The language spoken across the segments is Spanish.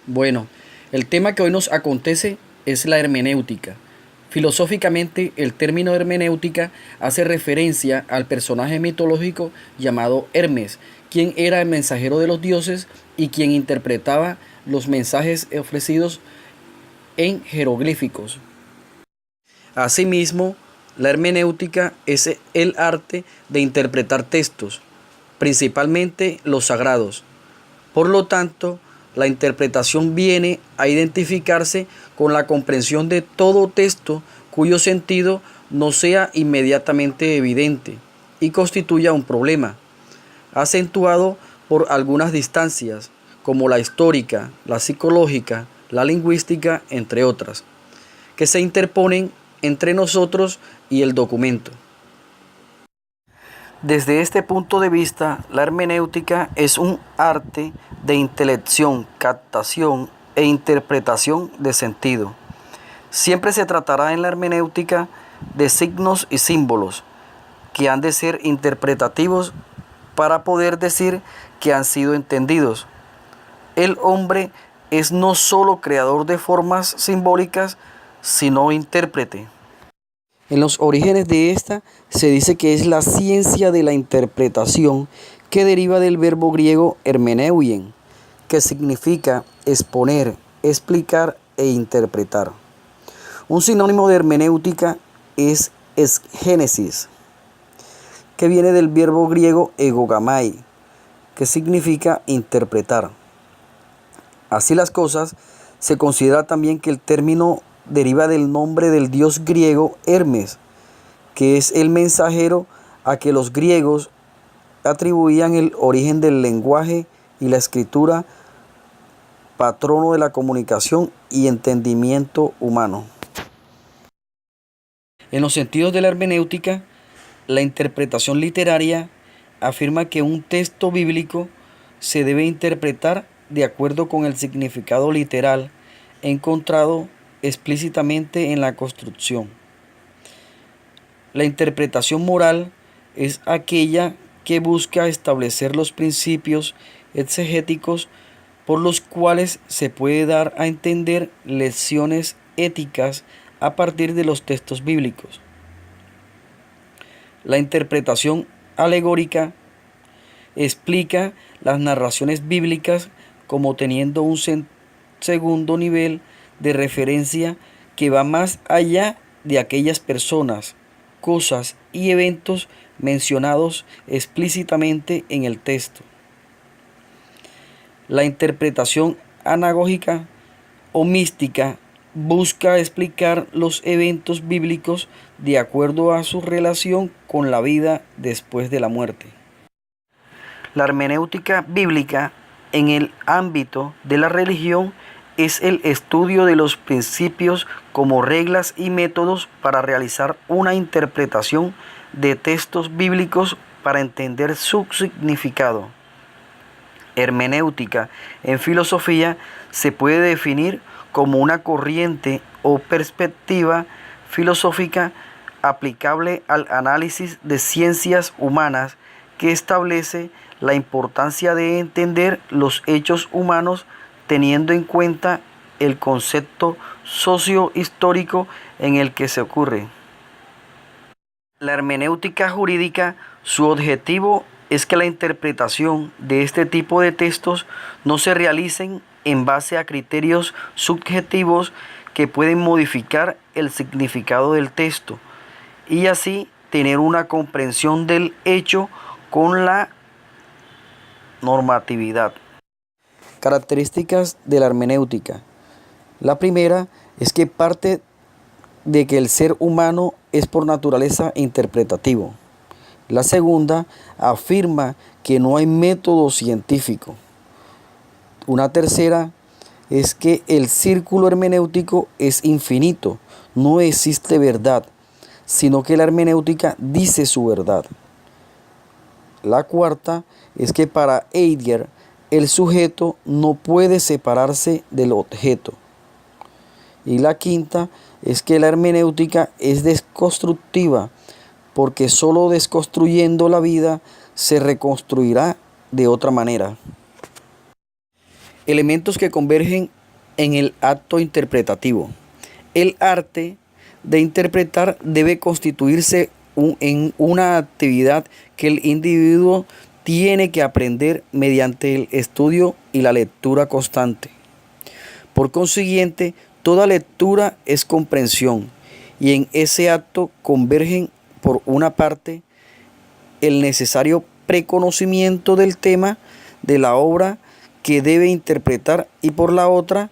Bueno, el tema que hoy nos acontece es la hermenéutica. Filosóficamente, el término hermenéutica hace referencia al personaje mitológico llamado Hermes, quien era el mensajero de los dioses y quien interpretaba los mensajes ofrecidos en jeroglíficos. Asimismo, la hermenéutica es el arte de interpretar textos, principalmente los sagrados. Por lo tanto, la interpretación viene a identificarse con la comprensión de todo texto cuyo sentido no sea inmediatamente evidente y constituya un problema, acentuado por algunas distancias, como la histórica, la psicológica, la lingüística, entre otras, que se interponen entre nosotros y el documento. Desde este punto de vista, la hermenéutica es un arte de intelección, captación e interpretación de sentido. Siempre se tratará en la hermenéutica de signos y símbolos que han de ser interpretativos para poder decir que han sido entendidos. El hombre es no solo creador de formas simbólicas, sino intérprete. En los orígenes de esta se dice que es la ciencia de la interpretación que deriva del verbo griego hermeneuien, que significa exponer, explicar e interpretar. Un sinónimo de hermenéutica es exgénesis, que viene del verbo griego egogamai, que significa interpretar. Así las cosas, se considera también que el término deriva del nombre del dios griego Hermes, que es el mensajero a que los griegos atribuían el origen del lenguaje y la escritura, patrono de la comunicación y entendimiento humano. En los sentidos de la hermenéutica, la interpretación literaria afirma que un texto bíblico se debe interpretar de acuerdo con el significado literal encontrado explícitamente en la construcción. La interpretación moral es aquella que busca establecer los principios exegéticos por los cuales se puede dar a entender lecciones éticas a partir de los textos bíblicos. La interpretación alegórica explica las narraciones bíblicas como teniendo un segundo nivel de referencia que va más allá de aquellas personas, cosas y eventos mencionados explícitamente en el texto. La interpretación anagógica o mística busca explicar los eventos bíblicos de acuerdo a su relación con la vida después de la muerte. La hermenéutica bíblica en el ámbito de la religión es el estudio de los principios como reglas y métodos para realizar una interpretación de textos bíblicos para entender su significado. Hermenéutica en filosofía se puede definir como una corriente o perspectiva filosófica aplicable al análisis de ciencias humanas que establece la importancia de entender los hechos humanos teniendo en cuenta el concepto socio-histórico en el que se ocurre. La hermenéutica jurídica, su objetivo es que la interpretación de este tipo de textos no se realicen en base a criterios subjetivos que pueden modificar el significado del texto y así tener una comprensión del hecho con la normatividad. Características de la hermenéutica. La primera es que parte de que el ser humano es por naturaleza interpretativo. La segunda afirma que no hay método científico. Una tercera es que el círculo hermenéutico es infinito, no existe verdad, sino que la hermenéutica dice su verdad. La cuarta es que para Heidegger el sujeto no puede separarse del objeto. Y la quinta es que la hermenéutica es desconstructiva, porque solo desconstruyendo la vida se reconstruirá de otra manera. Elementos que convergen en el acto interpretativo. El arte de interpretar debe constituirse en una actividad que el individuo tiene que aprender mediante el estudio y la lectura constante. Por consiguiente, toda lectura es comprensión y en ese acto convergen por una parte el necesario preconocimiento del tema de la obra que debe interpretar y por la otra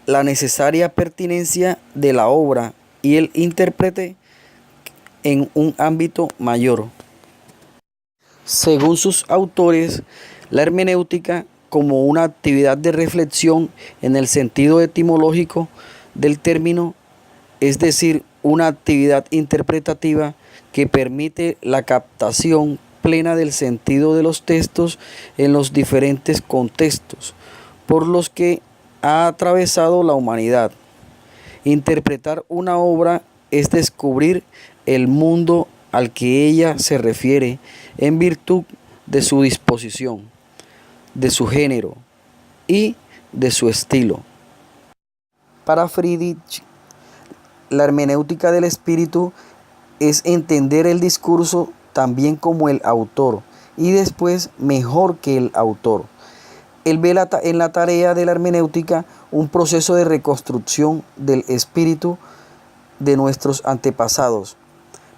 la necesaria pertinencia de la obra y el intérprete en un ámbito mayor. Según sus autores, la hermenéutica como una actividad de reflexión en el sentido etimológico del término, es decir, una actividad interpretativa que permite la captación plena del sentido de los textos en los diferentes contextos por los que ha atravesado la humanidad. Interpretar una obra es descubrir el mundo al que ella se refiere en virtud de su disposición, de su género y de su estilo. Para Friedrich, la hermenéutica del espíritu es entender el discurso también como el autor y después mejor que el autor. Él ve en la tarea de la hermenéutica un proceso de reconstrucción del espíritu de nuestros antepasados.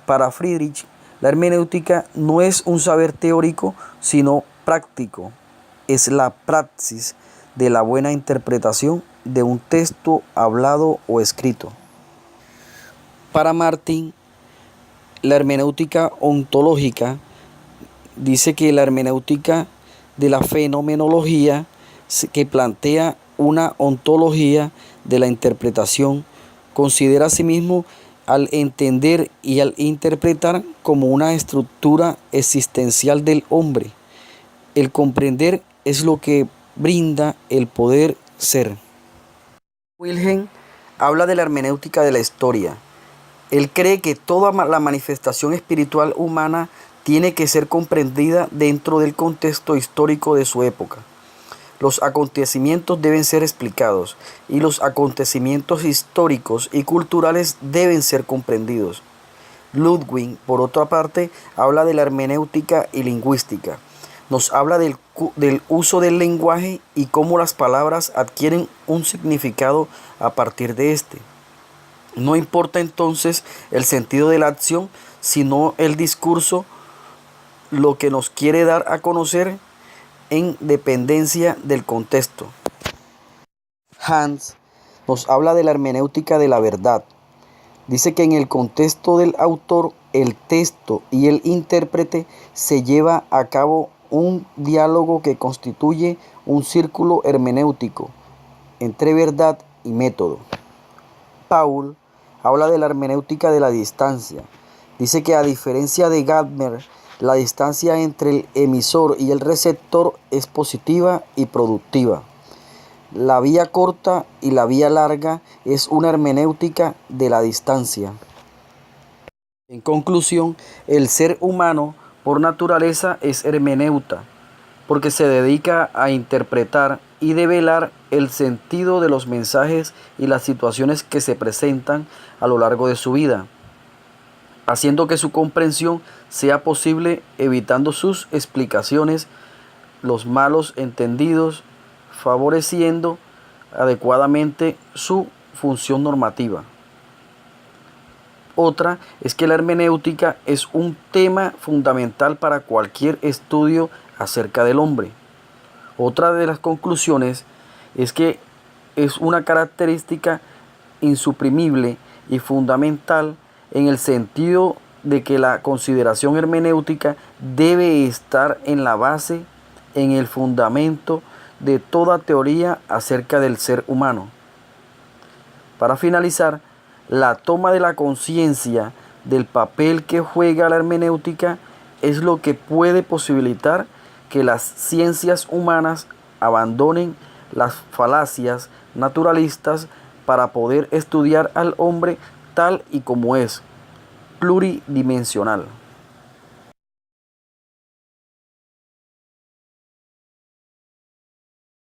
Para Friedrich, la hermenéutica no es un saber teórico, sino práctico. Es la praxis de la buena interpretación de un texto hablado o escrito. Para Martin, la hermenéutica ontológica dice que la hermenéutica de la fenomenología que plantea una ontología de la interpretación considera asimismo al entender y al interpretar como una estructura existencial del hombre. El comprender es lo que brinda el poder ser. Wilhelm habla de la hermenéutica de la historia. Él cree que toda la manifestación espiritual humana tiene que ser comprendida dentro del contexto histórico de su época. Los acontecimientos deben ser explicados y los acontecimientos históricos y culturales deben ser comprendidos. Ludwig, por otra parte, habla de la hermenéutica y lingüística. Nos habla del uso del lenguaje y cómo las palabras adquieren un significado a partir de este. No importa entonces el sentido de la acción, sino el discurso, lo que nos quiere dar a conocer en dependencia del contexto. Hans nos habla de la hermenéutica de la verdad. Dice que en el contexto del autor, el texto y el intérprete se lleva a cabo un diálogo que constituye un círculo hermenéutico entre verdad y método. Paul habla de la hermenéutica de la distancia. Dice que a diferencia de Gadamer, la distancia entre el emisor y el receptor es positiva y productiva. La vía corta y la vía larga es una hermenéutica de la distancia. En conclusión, el ser humano por naturaleza es hermeneuta, porque se dedica a interpretar y develar el sentido de los mensajes y las situaciones que se presentan a lo largo de su vida, haciendo que su comprensión sea posible, evitando sus explicaciones, los malos entendidos, favoreciendo adecuadamente su función normativa. Otra es que la hermenéutica es un tema fundamental para cualquier estudio acerca del hombre. Otra de las conclusiones es que es una característica insuprimible y fundamental en el sentido de que la consideración hermenéutica debe estar en la base, en el fundamento de toda teoría acerca del ser humano. Para finalizar, la toma de la conciencia del papel que juega la hermenéutica es lo que puede posibilitar que las ciencias humanas abandonen las falacias naturalistas para poder estudiar al hombre tal y como es, pluridimensional.